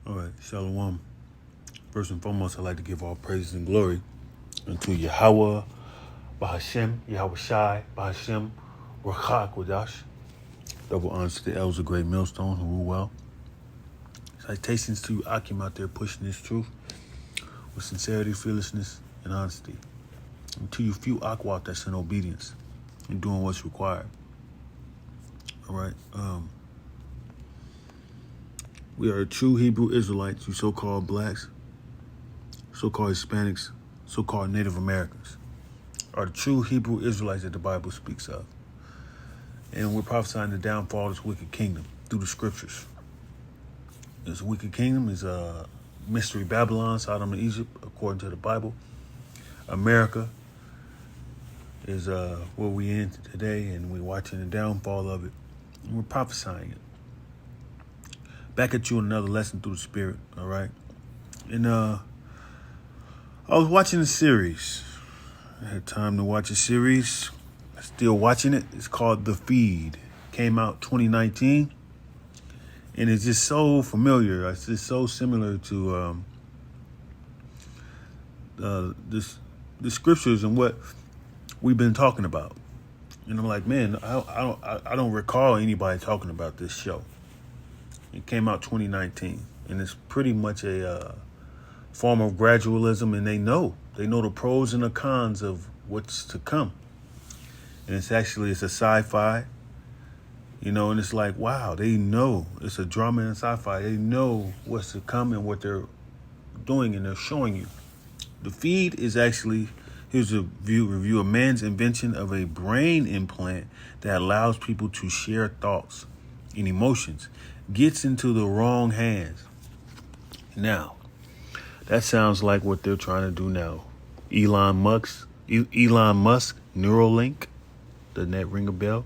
All right, Shalom. First and foremost, I'd like to give all praises and glory unto Yahweh, Bahashem, Yahweh Shai, Bahashem, Rachak Wadash. Double honors to the elders of Great Millstone who rule well. Citations to you, Akim, out there pushing this truth with sincerity, fearlessness, and honesty. And to you, few Akwat that's in obedience and doing what's required. All right. We are true Hebrew Israelites, you so-called blacks, so-called Hispanics, so-called Native Americans, are the true Hebrew Israelites that the Bible speaks of. And we're prophesying the downfall of this wicked kingdom through the scriptures. This wicked kingdom is mystery Babylon, Sodom and Egypt, according to the Bible. America is where we in today, and we're watching the downfall of it, and we're prophesying it. Back at you in another lesson through the Spirit, all right? And I was watching a series. I had time to watch a series. Still watching it. It's called The Feed. Came out 2019. And it's just so familiar. It's just so similar to the scriptures and what we've been talking about. And I'm like, man, I don't recall anybody talking about this show. It came out 2019, and it's pretty much a form of gradualism, and they know the pros and the cons of what's to come. And it's a sci-fi, and it's like, wow, they know. It's a drama and sci-fi. They know what's to come and what they're doing, and they're showing you. The Feed is actually, here's a review, a man's invention of a brain implant that allows people to share thoughts and emotions. Gets into the wrong hands. Now, that sounds like what they're trying to do now. Elon Musk, Neuralink, doesn't that ring a bell?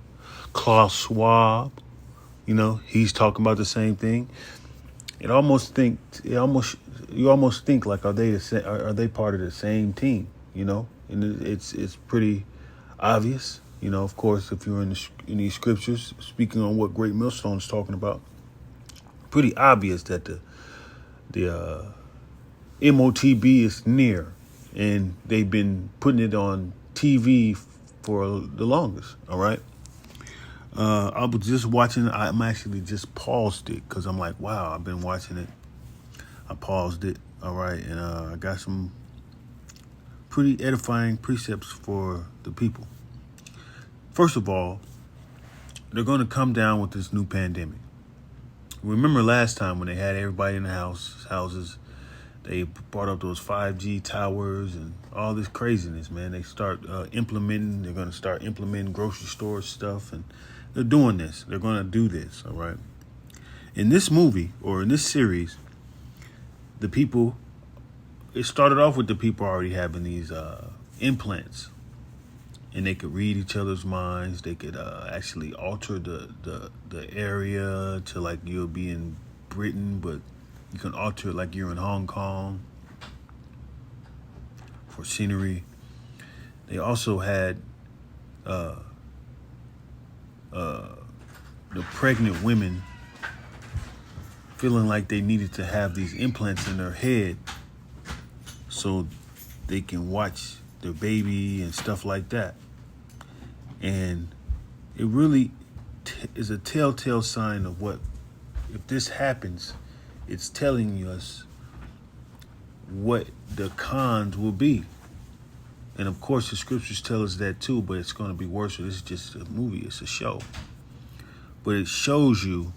Klaus Schwab, he's talking about the same thing. You almost think like, are they part of the same team? And it's pretty obvious. Of course, if you're in these scriptures, speaking on what Great Millstone is talking about, pretty obvious that the MOTB is near, and they've been putting it on TV for the longest. All right. I was just watching. I'm actually just paused it because I'm like, wow, I've been watching it. I paused it. All right, and I got some pretty edifying precepts for the people. First of all, they're going to come down with this new pandemic. Remember last time when they had everybody in the houses, they brought up those 5G towers and all this craziness, man. They start they're going to start implementing grocery store stuff, and they're doing this. They're going to do this, all right? In this movie, or in this series, it started off with the people already having these implants, and they could read each other's minds. They could actually alter the area to like you'll be in Britain, but you can alter it like you're in Hong Kong for scenery. They also had the pregnant women feeling like they needed to have these implants in their head so they can watch their baby and stuff like that. And it really is a telltale sign of what, if this happens, it's telling us what the cons will be. And of course, the scriptures tell us that too, but it's going to be worse. This is just a movie, it's a show. But it shows you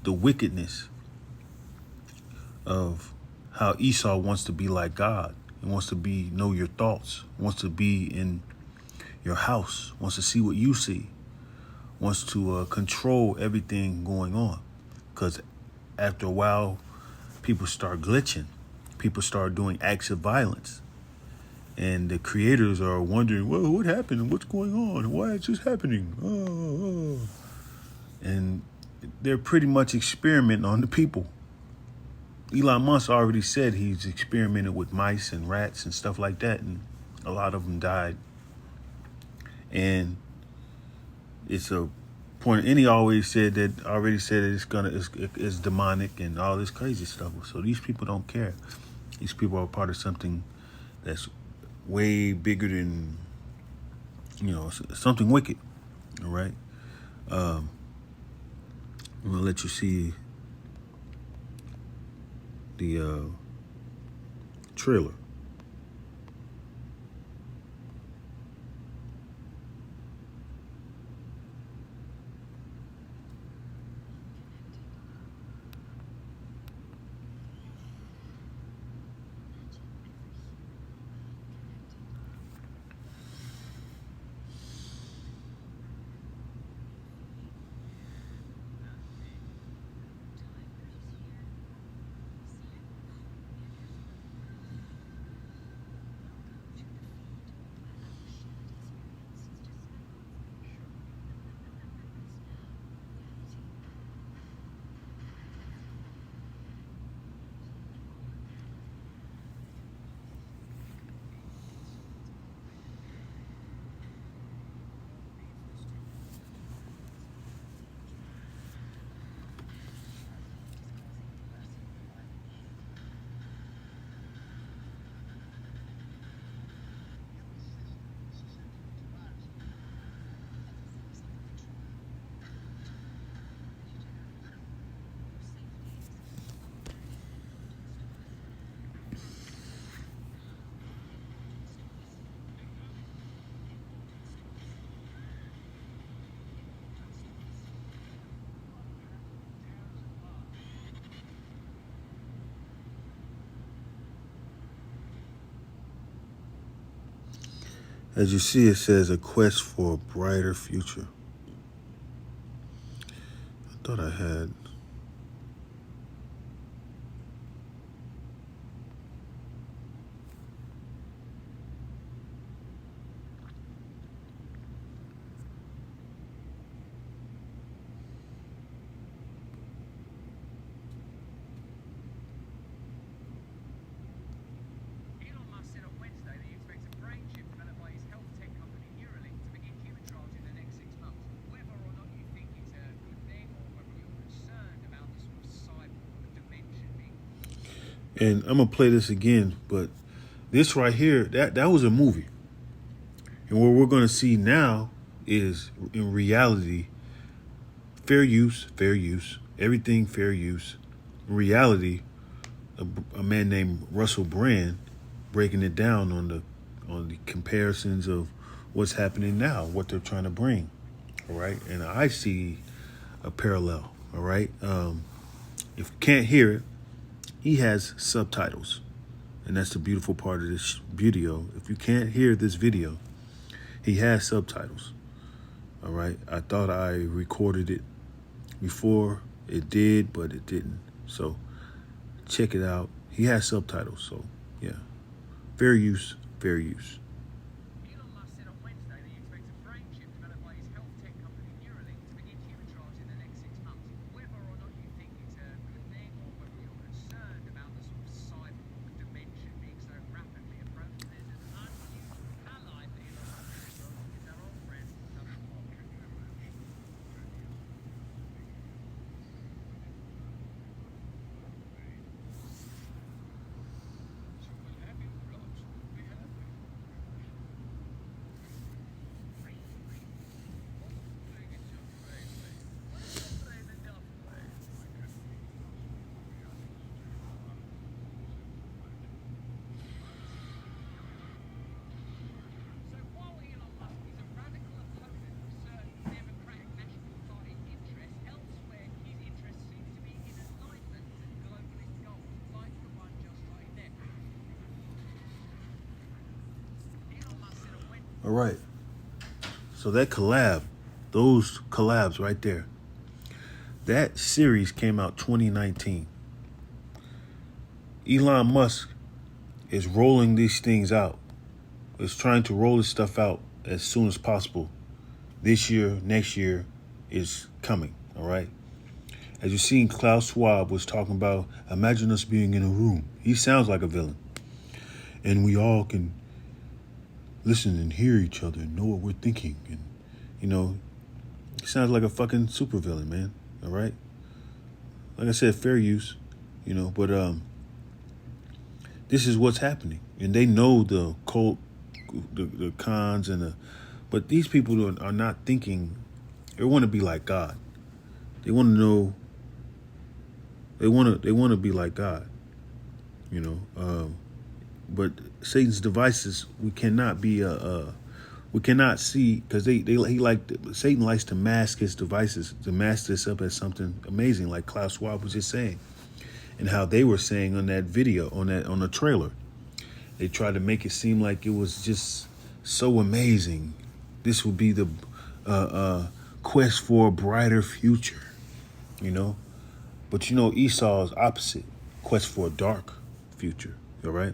the wickedness of how Esau wants to be like God. He wants to know your thoughts, wants to be in your house, wants to see what you see, wants to control everything going on. Because after a while, people start glitching. People start doing acts of violence. And the creators are wondering, well, what happened? What's going on? Why is this happening? Oh. And they're pretty much experimenting on the people. Elon Musk already said he's experimented with mice and rats and stuff like that, and a lot of them died. And it's a point, and he always said that, already said that it's demonic and all this crazy stuff. So these people don't care. These people are part of something that's way bigger than, something wicked. All right. I'm gonna let you see the trailer. As you see, it says a quest for a brighter future. I thought I had. And I'm gonna play this again, but this right here, that was a movie. And what we're gonna see now is, in reality, fair use, everything fair use. In reality, a man named Russell Brand breaking it down on the comparisons of what's happening now, what they're trying to bring. All right, and I see a parallel. All right, if you can't hear it, he has subtitles, and that's the beautiful part of this video. If you can't hear this video, he has subtitles. All right, I thought I recorded it before it did, but it didn't. So check it out. He has subtitles. So yeah, fair use, fair use. All right. So that collab, those collabs right there, that series came out 2019. Elon Musk is rolling these things out. Is trying to roll this stuff out as soon as possible. This year, next year is coming. All right. As you seen, Klaus Schwab was talking about, imagine us being in a room. He sounds like a villain. And we all can listen and hear each other and know what we're thinking. And, sounds like a fucking supervillain, man. All right. Like I said, fair use, but this is what's happening, and they know the cult, the cons, but these people are not thinking. They want to be like God. They want to know. They want to be like God, But Satan's devices, we cannot be we cannot see, because Satan likes to mask his devices, to mask this up as something amazing, like Klaus Schwab was just saying, and how they were saying on that video, on the trailer. They tried to make it seem like it was just so amazing. This would be the quest for a brighter future, But Esau's opposite, quest for a dark future, all right?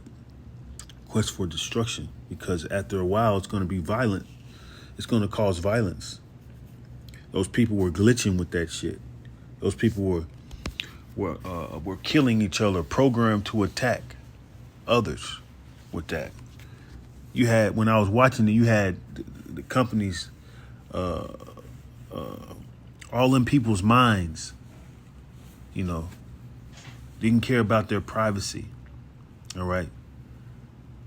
Quest for destruction, because after a while it's going to be violent. It's going to cause violence. Those people were glitching with that shit. Those people were killing each other, programmed to attack others with that. You had, when I was watching it, you had the companies, all in people's minds, didn't care about their privacy. All right.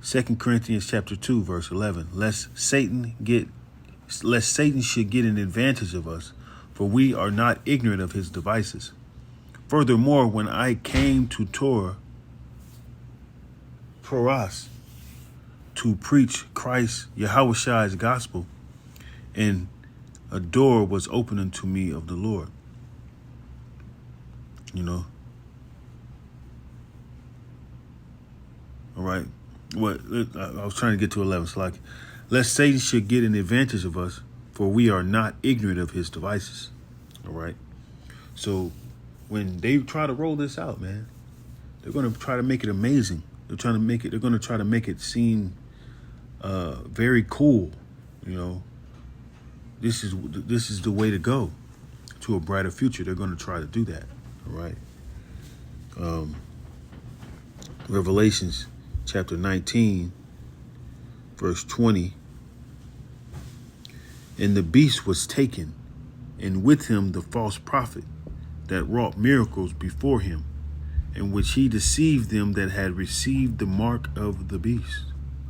2 Corinthians chapter 2, verse 11. Lest Satan should get an advantage of us, for we are not ignorant of his devices. Furthermore, when I came to Troas to preach Christ Yahweh's gospel, and a door was opened unto me of the Lord. All right. What I was trying to get to 11. So, lest Satan should get an advantage of us, for we are not ignorant of his devices. All right. So when they try to roll this out, man, they're going to try to make it amazing. They're going to try to make it seem very cool. This is the way to go to a brighter future. They're going to try to do that. All right. Revelations chapter 19, verse 20. And the beast was taken, and with him the false prophet that wrought miracles before him, in which he deceived them that had received the mark of the beast.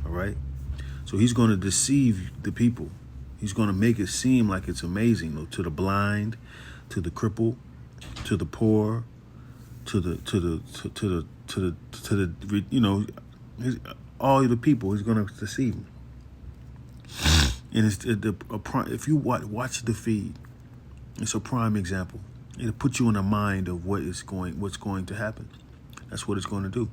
All right. So he's going to deceive the people. He's going to make it seem like it's amazing, to the blind, to the crippled, to the poor, to the all the people. He's going to deceive them. And if you watch the feed, it's a prime example. It'll put you in the mind of what's going to happen. That's what it's going to do.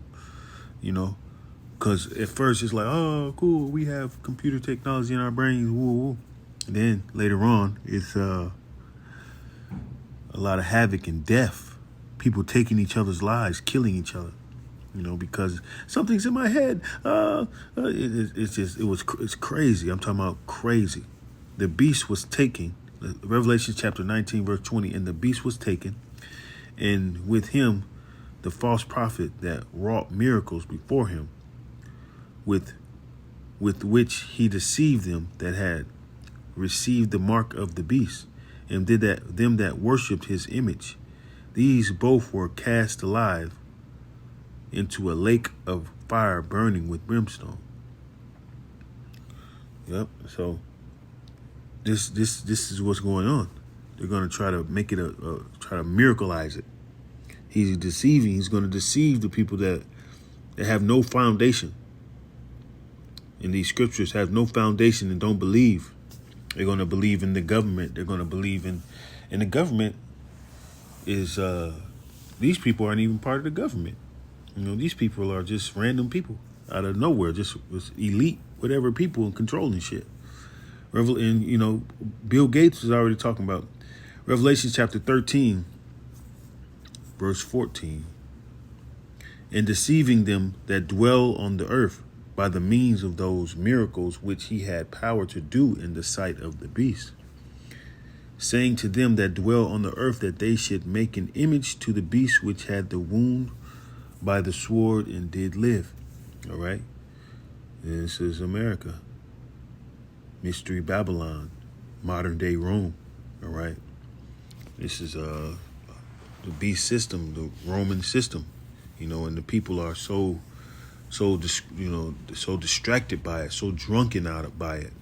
Because at first it's like, oh, cool, we have computer technology in our brains, woo, woo. And then later on, it's a lot of havoc and death. People taking each other's lives, killing each other. Because something's in my head. It's crazy. I'm talking about crazy. The beast was taken. Revelation chapter 19, verse 20. And the beast was taken, and with him the false prophet that wrought miracles before him, with which he deceived them that had received the mark of the beast, and them that worshipped his image. These both were cast alive into a lake of fire burning with brimstone. Yep. So this is what's going on. They're going to try to make it try to miracleize it. He's deceiving. He's going to deceive the people that have no foundation. And these scriptures have no foundation and don't believe. They're going to believe in the government. They're going to believe in the government is these people aren't even part of the government. These people are just random people out of nowhere, just elite, whatever people controlling shit. And, Bill Gates was already talking about Revelation chapter 13, verse 14. And deceiving them that dwell on the earth by the means of those miracles which he had power to do in the sight of the beast, saying to them that dwell on the earth that they should make an image to the beast which had the wound by the sword and did live. All right. This is America. Mystery Babylon. Modern day Rome. All right. This is the beast system, the Roman system, and the people are so distracted by it, so drunken out by it,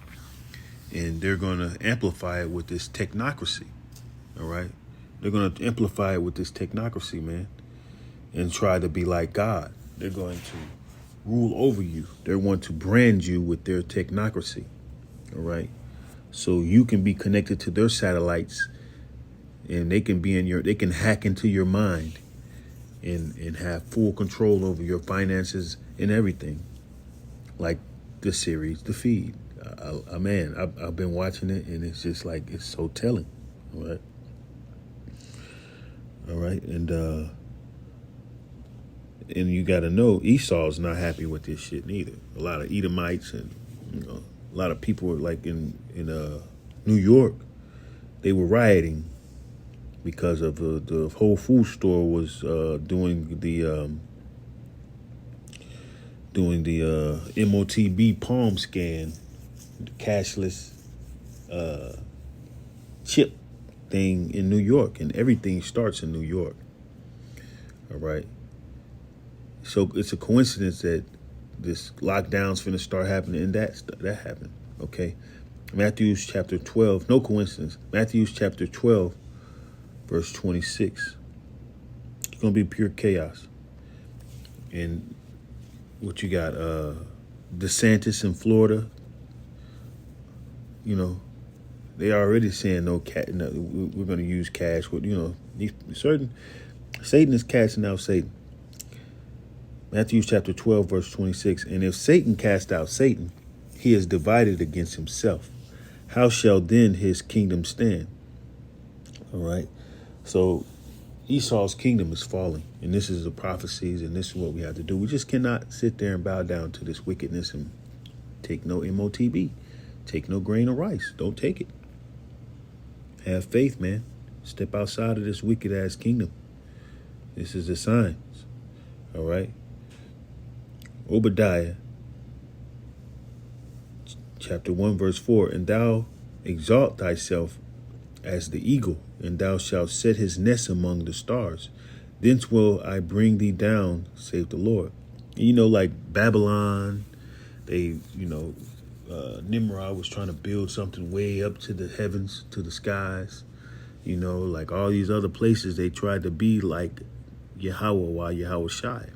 and they're going to amplify it with this technocracy. All right, they're going to amplify it with this technocracy, man, and try to be like God. They're going to rule over you. They want to brand you with their technocracy. All right, so you can be connected to their satellites, and they can they can hack into your mind and have full control over your finances and everything. Like the series, The Feed. I've been watching it, and it's just like, it's so telling. All right, and you got to know Esau's not happy with this shit neither. A lot of Edomites and a lot of people were like in New York. They were rioting because of the Whole Food store was doing the MOTB palm scan, the cashless chip thing in New York, and everything starts in New York. All right. So it's a coincidence that this lockdown's finna start happening, and that happened. Okay. Matthew chapter 12, no coincidence. Matthew chapter 12, verse 26. It's gonna be pure chaos. And what you got? DeSantis in Florida. They already saying no, we're going to use cash. With certain Satan is casting out Satan. Matthew chapter 12, verse 26. And if Satan cast out Satan, he is divided against himself. How shall then his kingdom stand? All right. So Esau's kingdom is falling, and this is the prophecies, and this is what we have to do. We just cannot sit there and bow down to this wickedness and take no MOTB, take no grain of rice. Don't take it. Have faith, man. Step outside of this wicked ass kingdom. This is the signs. All right. Obadiah chapter 1, verse 4. And thou exalt thyself as the eagle, and thou shalt set his nest among the stars. Thence will I bring thee down, save the Lord. Like Babylon, they, Nimrod was trying to build something way up to the heavens, to the skies. Like all these other places, they tried to be like Yahweh while Yahweh shy.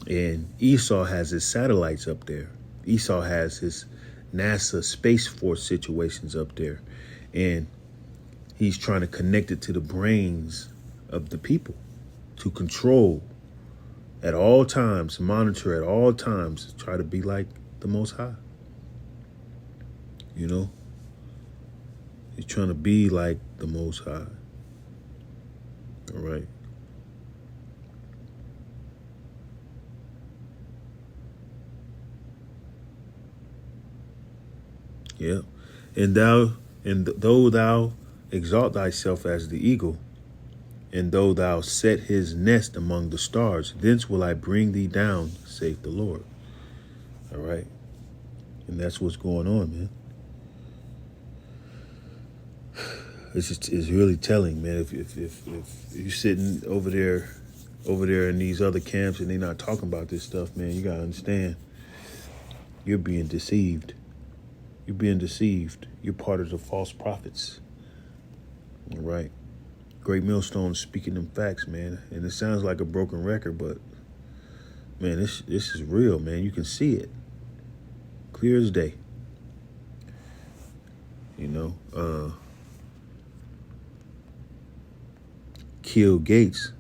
And Esau has his satellites up there. Esau has his NASA Space Force situations up there. And he's trying to connect it to the brains of the people to control at all times, monitor at all times, try to be like the Most High. He's trying to be like the Most High. All right. Yeah. And though thou exalt thyself as the eagle, and though thou set his nest among the stars, thence will I bring thee down, saith the Lord. All right. And that's what's going on, man. It's really telling, man. If you're sitting over there in these other camps and they're not talking about this stuff, man, you gotta understand, you're being deceived. You're being deceived. You're part of the false prophets. All right. Great Millstone speaking them facts, man. And it sounds like a broken record, but man, this is real, man. You can see it. Clear as day. Kill Gates.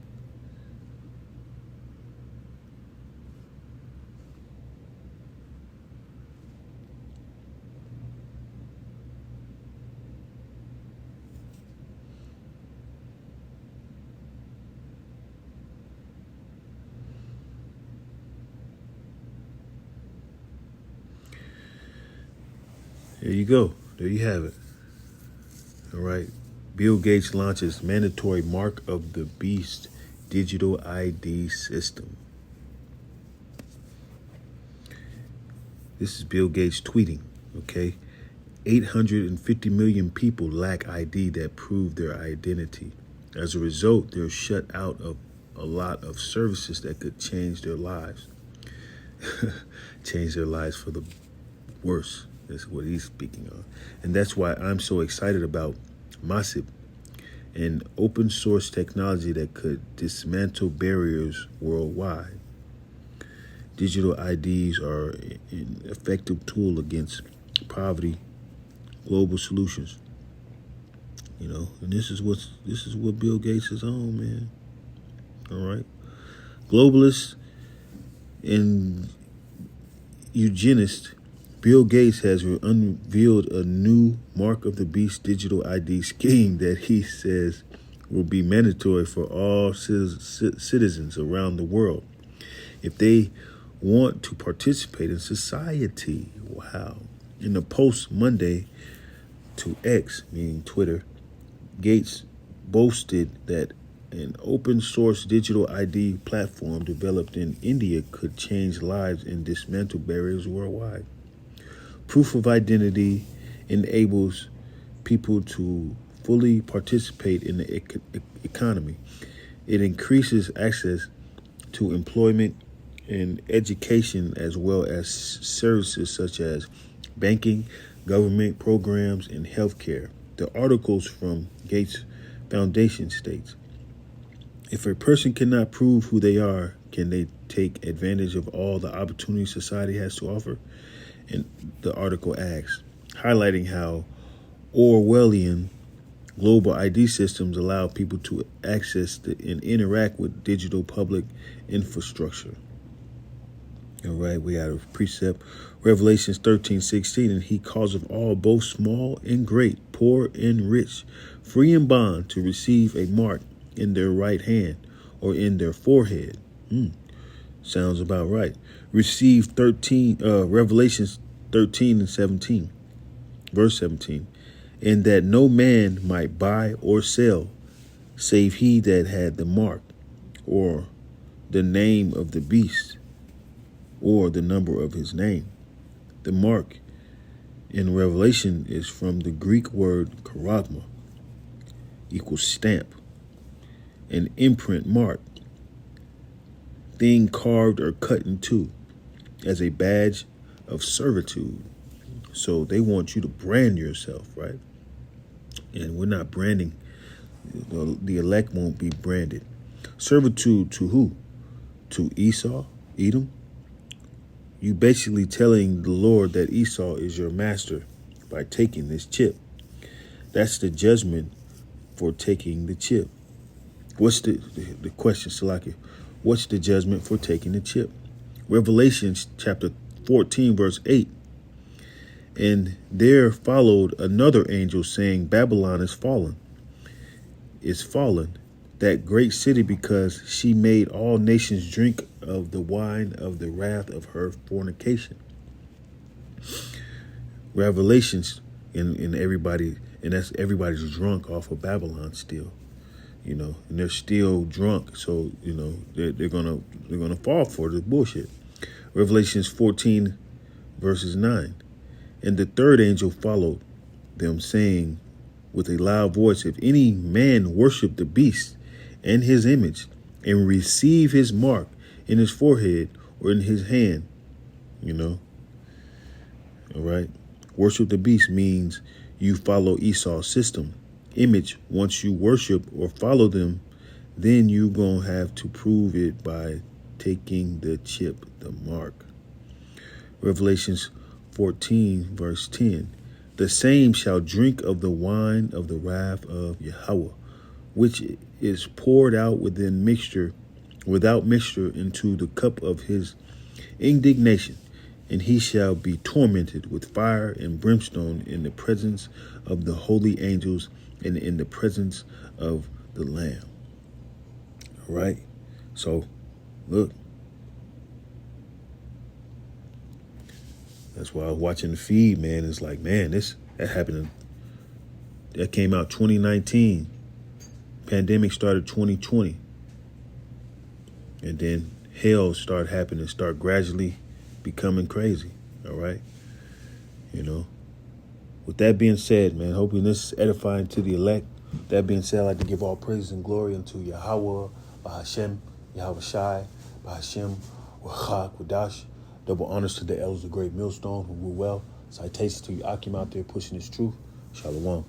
There you go. There you have it. All right. Bill Gates launches mandatory mark of the beast digital ID system. This is Bill Gates tweeting, okay? 850 million people lack ID that prove their identity. As a result, they're shut out of a lot of services that could change their lives. Change their lives for the worse. That's what he's speaking of. And that's why I'm so excited about Masip, an open source technology that could dismantle barriers worldwide. Digital IDs are an effective tool against poverty, global solutions. And this is what Bill Gates is on, man. All right. Globalist and eugenist Bill Gates has unveiled a new Mark of the Beast digital ID scheme that he says will be mandatory for all citizens around the world if they want to participate in society. Wow. In the post Monday to X, meaning Twitter, Gates boasted that an open source digital ID platform developed in India could change lives and dismantle barriers worldwide. Proof of identity enables people to fully participate in the economy. It increases access to employment and education, as well as services such as banking, government programs, and healthcare. The articles from Gates Foundation states, if a person cannot prove who they are, can they take advantage of all the opportunities society has to offer? And the article asks, highlighting how Orwellian global ID systems allow people to access and interact with digital public infrastructure. All right, we have a precept, Revelations 13:16, and he calls of all, both small and great, poor and rich, free and bond, to receive a mark in their right hand or in their forehead. Sounds about right. Receive Revelations 13:17, verse 17, and that no man might buy or sell, save he that had the mark, or the name of the beast, or the number of his name. The mark in Revelation is from the Greek word charagma, equals stamp, an imprint mark, thing carved or cut in two, as a badge of servitude. So they want you to brand yourself, right? And we're not branding. The elect won't be branded. Servitude to who? To Esau, Edom? You basically telling the Lord that Esau is your master by taking this chip. That's the judgment for taking the chip. What's the question, Salaki? What's the judgment for taking the chip? Revelation chapter 14, verse 8. And there followed another angel saying, Babylon is fallen, that great city, because she made all nations drink of the wine of the wrath of her fornication. Revelations, and everybody, and that's everybody's drunk off of Babylon still, and they're still drunk. So they're gonna fall for the bullshit. Revelations 14, verses 9. And the third angel followed them, saying with a loud voice, if any man worship the beast and his image, and receive his mark in his forehead or in his hand, all right. Worship the beast means you follow Esau's system. Image, once you worship or follow them, then you're going to have to prove it by taking the chip, the mark. Revelations 14, verse 10. The same shall drink of the wine of the wrath of Yahweh, which is poured out without mixture into the cup of his indignation, and he shall be tormented with fire and brimstone in the presence of the holy angels and in the presence of the Lamb. All right? So, look. That's why I was watching the feed, man. It's like, man, that happened. That came out 2019. Pandemic started 2020. And then hell started happening, start gradually becoming crazy. All right? With that being said, man, hoping this is edifying to the elect. That being said, I'd like to give all praise and glory unto Yahweh, Bahashem, Yahweh Shai, Bahashem, Wachak, Wadash. Double honors to the elders of Great Millstone who rule well. Citations to you, Akim out there pushing his truth. Shalom.